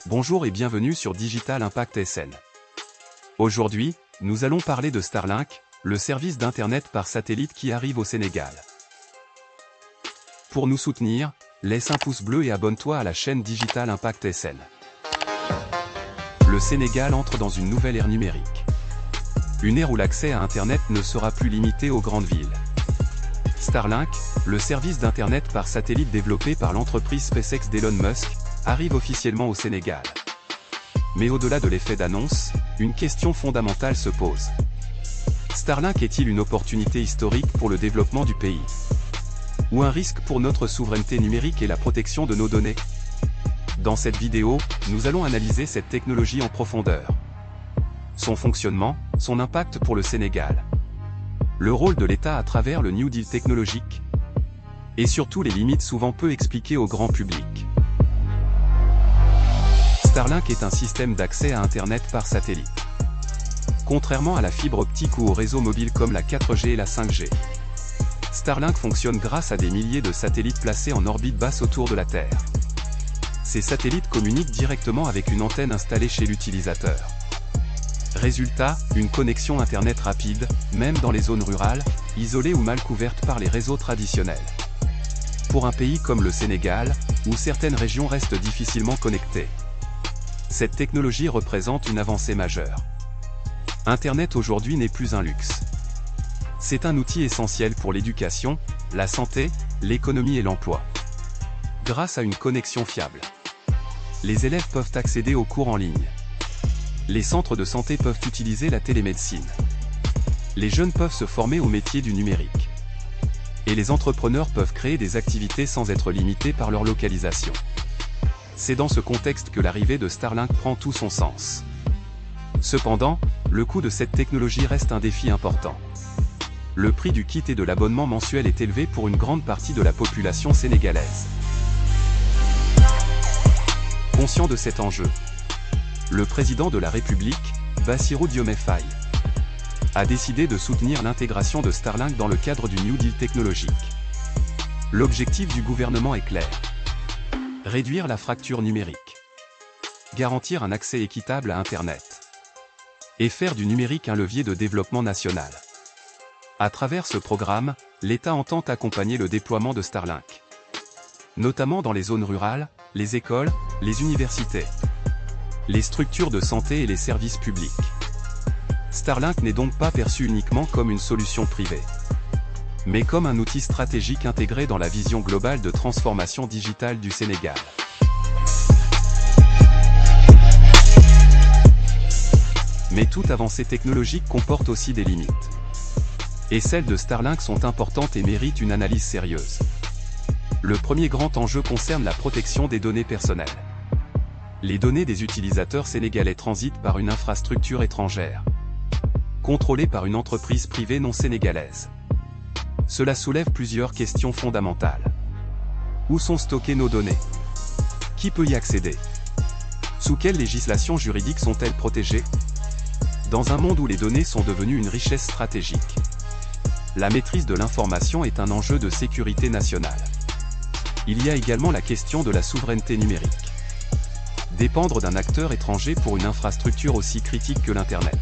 Bonjour et bienvenue sur Digital Impact SN. Aujourd'hui, nous allons parler de Starlink, le service d'Internet par satellite qui arrive au Sénégal. Pour nous soutenir, laisse un pouce bleu et abonne-toi à la chaîne Digital Impact SN. Le Sénégal entre dans une nouvelle ère numérique. Une ère où l'accès à Internet ne sera plus limité aux grandes villes. Starlink, le service d'Internet par satellite développé par l'entreprise SpaceX d'Elon Musk, arrive officiellement au Sénégal. Mais au-delà de l'effet d'annonce, une question fondamentale se pose. Starlink est-il une opportunité historique pour le développement du pays? Ou un risque pour notre souveraineté numérique et la protection de nos données? Dans cette vidéo, nous allons analyser cette technologie en profondeur. Son fonctionnement, son impact pour le Sénégal. Le rôle de l'État à travers le New Deal technologique. Et surtout les limites souvent peu expliquées au grand public. Starlink est un système d'accès à Internet par satellite. Contrairement à la fibre optique ou aux réseaux mobiles comme la 4G et la 5G. Starlink fonctionne grâce à des milliers de satellites placés en orbite basse autour de la Terre. Ces satellites communiquent directement avec une antenne installée chez l'utilisateur. Résultat, une connexion Internet rapide, même dans les zones rurales, isolées ou mal couvertes par les réseaux traditionnels. Pour un pays comme le Sénégal, où certaines régions restent difficilement connectées. Cette technologie représente une avancée majeure. Internet aujourd'hui n'est plus un luxe. C'est un outil essentiel pour l'éducation, la santé, l'économie et l'emploi. Grâce à une connexion fiable, les élèves peuvent accéder aux cours en ligne. Les centres de santé peuvent utiliser la télémédecine. Les jeunes peuvent se former au métier du numérique. Et les entrepreneurs peuvent créer des activités sans être limités par leur localisation. C'est dans ce contexte que l'arrivée de Starlink prend tout son sens. Cependant, le coût de cette technologie reste un défi important. Le prix du kit et de l'abonnement mensuel est élevé pour une grande partie de la population sénégalaise. Conscient de cet enjeu, le président de la République, Bassirou Diomaye Faye, a décidé de soutenir l'intégration de Starlink dans le cadre du New Deal technologique. L'objectif du gouvernement est clair. Réduire la fracture numérique. Garantir un accès équitable à Internet. Et faire du numérique un levier de développement national. À travers ce programme, l'État entend accompagner le déploiement de Starlink. Notamment dans les zones rurales, les écoles, les universités, les structures de santé et les services publics. Starlink n'est donc pas perçu uniquement comme une solution privée, mais comme un outil stratégique intégré dans la vision globale de transformation digitale du Sénégal. Mais toute avancée technologique comporte aussi des limites. Et celles de Starlink sont importantes et méritent une analyse sérieuse. Le premier grand enjeu concerne la protection des données personnelles. Les données des utilisateurs sénégalais transitent par une infrastructure étrangère, contrôlée par une entreprise privée non sénégalaise. Cela soulève plusieurs questions fondamentales. Où sont stockées nos données? Qui peut y accéder? Sous quelle législation juridique sont-elles protégées? Dans un monde où les données sont devenues une richesse stratégique, la maîtrise de l'information est un enjeu de sécurité nationale. Il y a également la question de la souveraineté numérique. Dépendre d'un acteur étranger pour une infrastructure aussi critique que l'Internet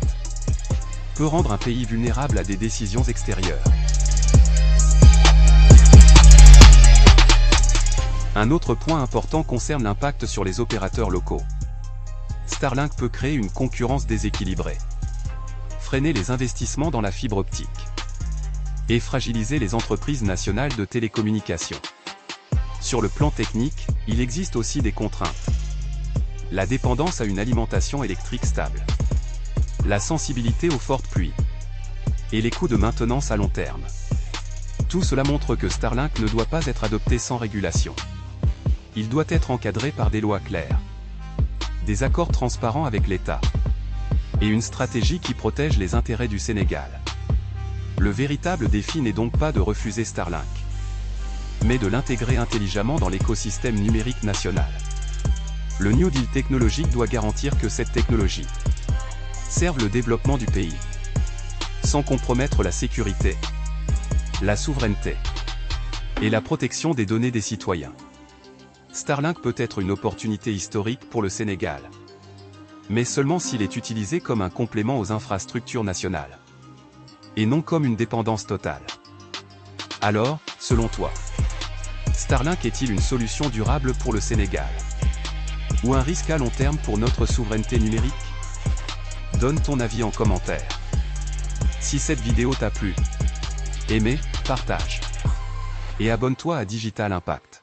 peut rendre un pays vulnérable à des décisions extérieures. Un autre point important concerne l'impact sur les opérateurs locaux. Starlink peut créer une concurrence déséquilibrée, freiner les investissements dans la fibre optique et fragiliser les entreprises nationales de télécommunications. Sur le plan technique, il existe aussi des contraintes. La dépendance à une alimentation électrique stable, la sensibilité aux fortes pluies, et les coûts de maintenance à long terme. Tout cela montre que Starlink ne doit pas être adopté sans régulation. Il doit être encadré par des lois claires, des accords transparents avec l'État, et une stratégie qui protège les intérêts du Sénégal. Le véritable défi n'est donc pas de refuser Starlink, mais de l'intégrer intelligemment dans l'écosystème numérique national. Le New Deal technologique doit garantir que cette technologie serve le développement du pays, sans compromettre la sécurité, la souveraineté et la protection des données des citoyens. Starlink peut être une opportunité historique pour le Sénégal. Mais seulement s'il est utilisé comme un complément aux infrastructures nationales. Et non comme une dépendance totale. Alors, selon toi, Starlink est-il une solution durable pour le Sénégal? Ou un risque à long terme pour notre souveraineté numérique? Donne ton avis en commentaire. Si cette vidéo t'a plu, aimez, partage. Et abonne-toi à Digital Impact.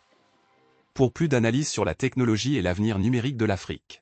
Pour plus d'analyses sur la technologie et l'avenir numérique de l'Afrique.